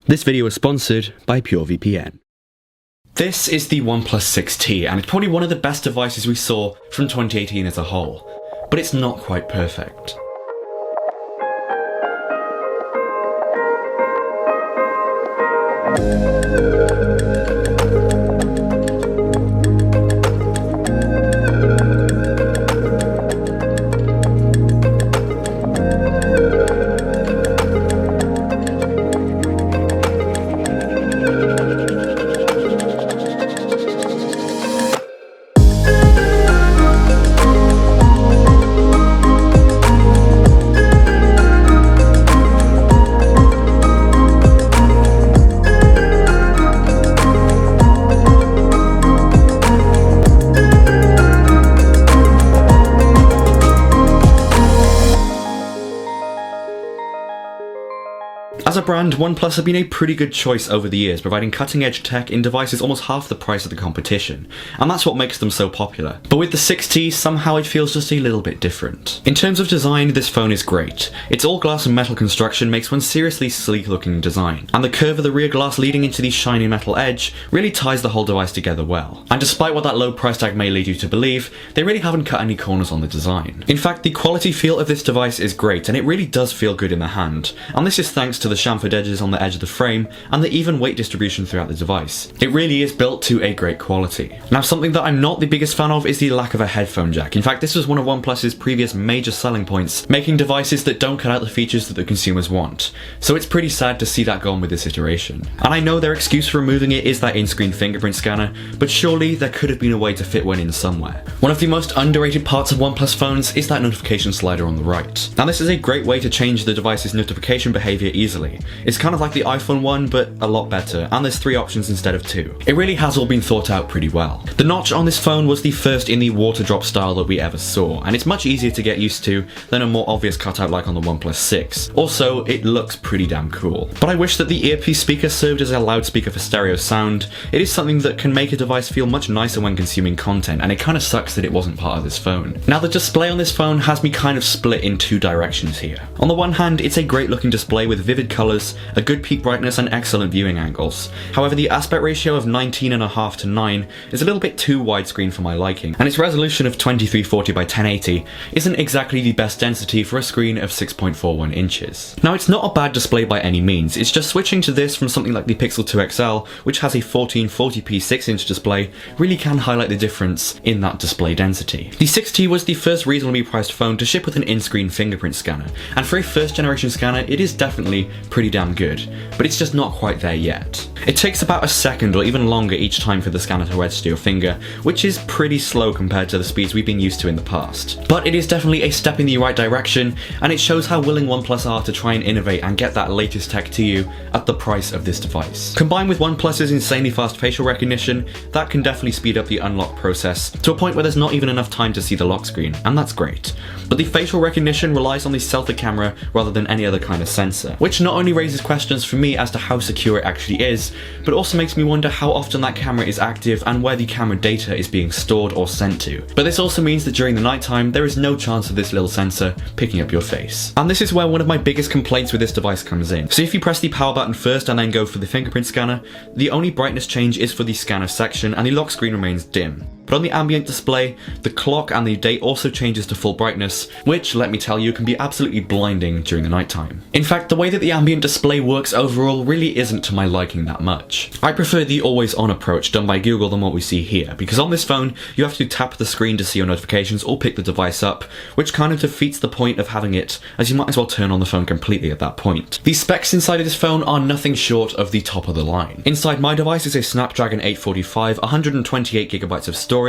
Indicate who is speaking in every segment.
Speaker 1: This video is sponsored by PureVPN. This is the OnePlus 6T, and it's probably one of the best devices we saw from 2018 as a whole, but it's not quite perfect. As a brand, OnePlus have been a pretty good choice over the years, providing cutting-edge tech in devices almost half the price of the competition, and that's what makes them so popular. But with the 6T, somehow it feels just a little bit different. In terms of design, this phone is great. Its all-glass and metal construction makes one seriously sleek-looking design, and the curve of the rear glass leading into the shiny metal edge really ties the whole device together well. And despite what that low price tag may lead you to believe, they really haven't cut any corners on the design. In fact, the quality feel of this device is great, and it really does feel good in the hand, and this is thanks to the chamfered edges on the edge of the frame and the even weight distribution throughout the device. It really is built to a great quality. Now, something that I'm not the biggest fan of is the lack of a headphone jack. In fact, this was one of OnePlus's previous major selling points, making devices that don't cut out the features that the consumers want. So it's pretty sad to see that gone with this iteration. And I know their excuse for removing it is that in-screen fingerprint scanner, but surely there could have been a way to fit one in somewhere. One of the most underrated parts of OnePlus phones is that notification slider on the right. Now, this is a great way to change the device's notification behavior easily. It's kind of like the iPhone one, but a lot better, and there's 3 options instead of 2. It really has all been thought out pretty well. The notch on this phone was the first in the water drop style that we ever saw, and it's much easier to get used to than a more obvious cutout like on the OnePlus 6. Also, it looks pretty damn cool. But I wish that the earpiece speaker served as a loudspeaker for stereo sound. It is something that can make a device feel much nicer when consuming content, and it kind of sucks that it wasn't part of this phone. Now, the display on this phone has me kind of split in 2 directions here. On the one hand, it's a great looking display with vivid colours, a good peak brightness and excellent viewing angles. However, the aspect ratio of 19.5 to 9 is a little bit too widescreen for my liking, and its resolution of 2340 by 1080 isn't exactly the best density for a screen of 6.41 inches. Now, it's not a bad display by any means, it's just switching to this from something like the Pixel 2 XL, which has a 1440p 6-inch display, really can highlight the difference in that display density. The 6T was the first reasonably priced phone to ship with an in-screen fingerprint scanner, and for a first generation scanner, it is definitely pretty damn good, but it's just not quite there yet. It takes about a second or even longer each time for the scanner to register your finger, which is pretty slow compared to the speeds we've been used to in the past. But it is definitely a step in the right direction, and it shows how willing OnePlus are to try and innovate and get that latest tech to you at the price of this device. Combined with OnePlus's insanely fast facial recognition, that can definitely speed up the unlock process to a point where there's not even enough time to see the lock screen, and that's great. But the facial recognition relies on the selfie camera rather than any other kind of sensor, which not only raises questions for me as to how secure it actually is, but also makes me wonder how often that camera is active and where the camera data is being stored or sent to. But this also means that during the nighttime, there is no chance of this little sensor picking up your face. And this is where one of my biggest complaints with this device comes in. So if you press the power button first and then go for the fingerprint scanner, the only brightness change is for the scanner section and the lock screen remains dim. But on the ambient display, the clock and the date also changes to full brightness, which, let me tell you, can be absolutely blinding during the nighttime. In fact, the way that the ambient display works overall really isn't to my liking that much. I prefer the always-on approach done by Google than what we see here, because on this phone, you have to tap the screen to see your notifications or pick the device up, which kind of defeats the point of having it, as you might as well turn on the phone completely at that point. The specs inside of this phone are nothing short of the top of the line. Inside my device is a Snapdragon 845, 128GB of storage,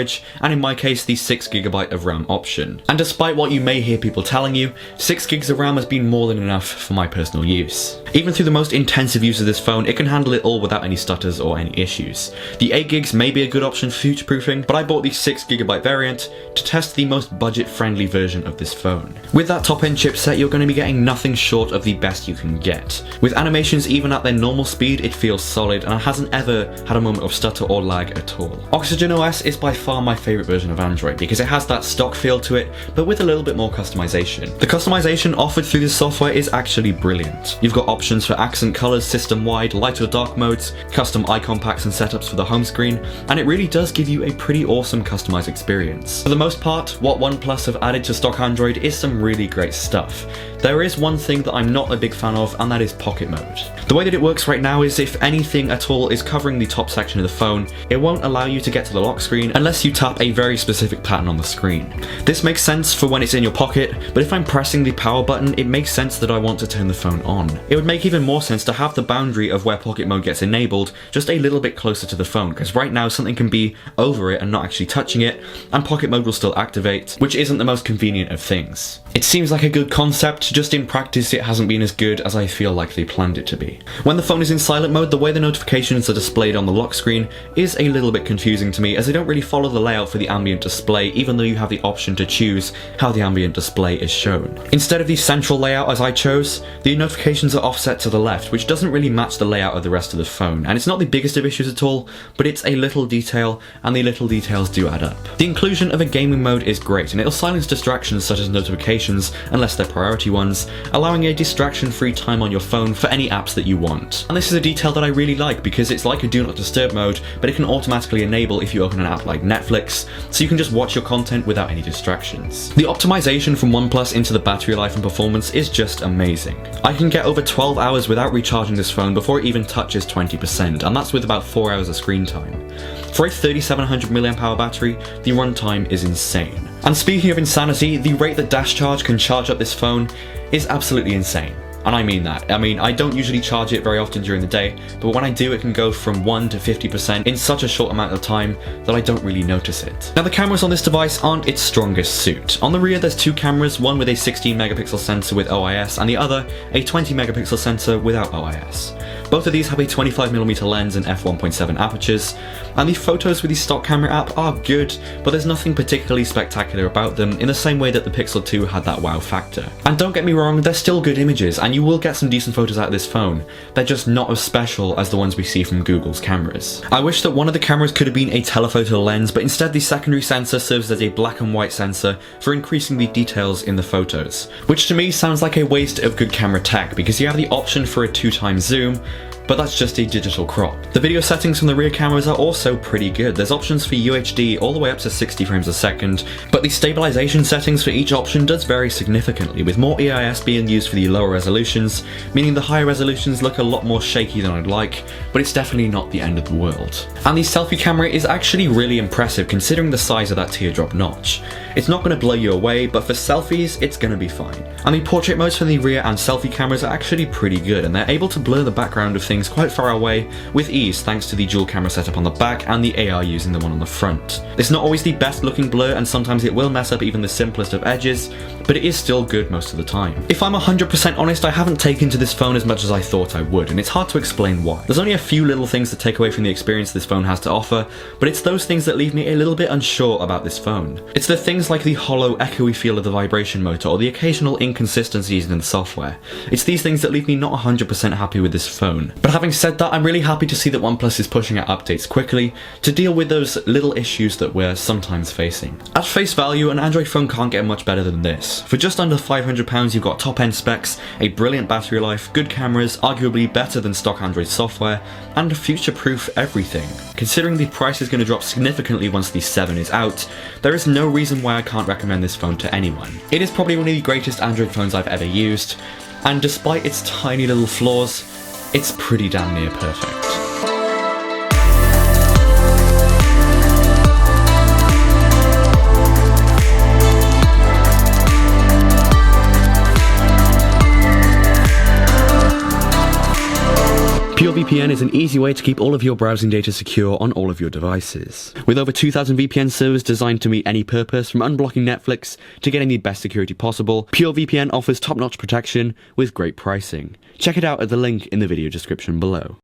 Speaker 1: and in my case the 6GB of RAM option. And despite what you may hear people telling you, 6GB of RAM has been more than enough for my personal use. Even through the most intensive use of this phone, it can handle it all without any stutters or any issues. The 8GB may be a good option for future-proofing, but I bought the 6GB variant to test the most budget-friendly version of this phone. With that top-end chipset, you're going to be getting nothing short of the best you can get. With animations even at their normal speed, it feels solid, and it hasn't ever had a moment of stutter or lag at all. Oxygen OS is by far my favourite version of Android because it has that stock feel to it, but with a little bit more customization. The customization offered through this software is actually brilliant. You've got options for accent colours, system-wide, light or dark modes, custom icon packs and setups for the home screen, and it really does give you a pretty awesome customized experience. For the most part, what OnePlus have added to stock Android is some really great stuff. There is one thing that I'm not a big fan of, and that is pocket mode. The way that it works right now is if anything at all is covering the top section of the phone, it won't allow you to get to the lock screen unless you tap a very specific pattern on the screen. This makes sense for when it's in your pocket, but if I'm pressing the power button, it makes sense that I want to turn the phone on. It would make even more sense to have the boundary of where pocket mode gets enabled just a little bit closer to the phone, because right now something can be over it and not actually touching it, and pocket mode will still activate, which isn't the most convenient of things. It seems like a good concept, just in practice it hasn't been as good as I feel like they planned it to be. When the phone is in silent mode, the way the notifications are displayed on the lock screen is a little bit confusing to me, as they don't really follow the layout for the ambient display, even though you have the option to choose how the ambient display is shown. Instead of the central layout as I chose, the notifications are offset to the left, which doesn't really match the layout of the rest of the phone, and it's not the biggest of issues at all, but it's a little detail, and the little details do add up. The inclusion of a gaming mode is great, and it'll silence distractions such as notifications, unless they're priority ones, allowing a distraction-free time on your phone for any apps that you want. And this is a detail that I really like because it's like a do not disturb mode, but it can automatically enable if you open an app like Netflix, so you can just watch your content without any distractions. The optimization from OnePlus into the battery life and performance is just amazing. I can get over 12 hours without recharging this phone before it even touches 20%, and that's with about 4 hours of screen time. For a 3700 mAh battery, the runtime is insane. And speaking of insanity, the rate that Dash Charge can charge up this phone is absolutely insane. And I mean that. I don't usually charge it very often during the day, but when I do, it can go from 1 to 50% in such a short amount of time that I don't really notice it. Now, the cameras on this device aren't its strongest suit. On the rear, there's two cameras, one with a 16 megapixel sensor with OIS, and the other a 20 megapixel sensor without OIS. Both of these have a 25mm lens and f1.7 apertures, and the photos with the stock camera app are good, but there's nothing particularly spectacular about them in the same way that the Pixel 2 had that wow factor. And don't get me wrong, they're still good images, and you will get some decent photos out of this phone. They're just not as special as the ones we see from Google's cameras. I wish that one of the cameras could have been a telephoto lens, but instead the secondary sensor serves as a black and white sensor for increasing the details in the photos, which to me sounds like a waste of good camera tech because you have the option for a 2x zoom, but that's just a digital crop. The video settings from the rear cameras are also pretty good. There's options for UHD all the way up to 60 frames a second, but the stabilization settings for each option does vary significantly, with more EIS being used for the lower resolutions, meaning the higher resolutions look a lot more shaky than I'd like, but it's definitely not the end of the world. And the selfie camera is actually really impressive considering the size of that teardrop notch. It's not going to blow you away, but for selfies, it's going to be fine. And the portrait modes for the rear and selfie cameras are actually pretty good, and they're able to blur the background of things quite far away with ease thanks to the dual camera setup on the back and the AR using the one on the front. It's not always the best looking blur, and sometimes it will mess up even the simplest of edges, but it is still good most of the time. If I'm 100% honest, I haven't taken to this phone as much as I thought I would, and it's hard to explain why. There's only a few little things to take away from the experience this phone has to offer, but it's those things that leave me a little bit unsure about this phone. It's the things like the hollow, echoey feel of the vibration motor or the occasional inconsistencies in the software. It's these things that leave me not 100% happy with this phone. But having said that, I'm really happy to see that OnePlus is pushing out updates quickly to deal with those little issues that we're sometimes facing. At face value, an Android phone can't get much better than this. For just under £500, you've got top-end specs, a brilliant battery life, good cameras, arguably better than stock Android software, and future-proof everything. Considering the price is going to drop significantly once the 7 is out, there is no reason why I can't recommend this phone to anyone. It is probably one of the greatest Android phones I've ever used, and despite its tiny little flaws, it's pretty damn near perfect. PureVPN is an easy way to keep all of your browsing data secure on all of your devices. With over 2,000 VPN servers designed to meet any purpose, from unblocking Netflix to getting the best security possible, PureVPN offers top-notch protection with great pricing. Check it out at the link in the video description below.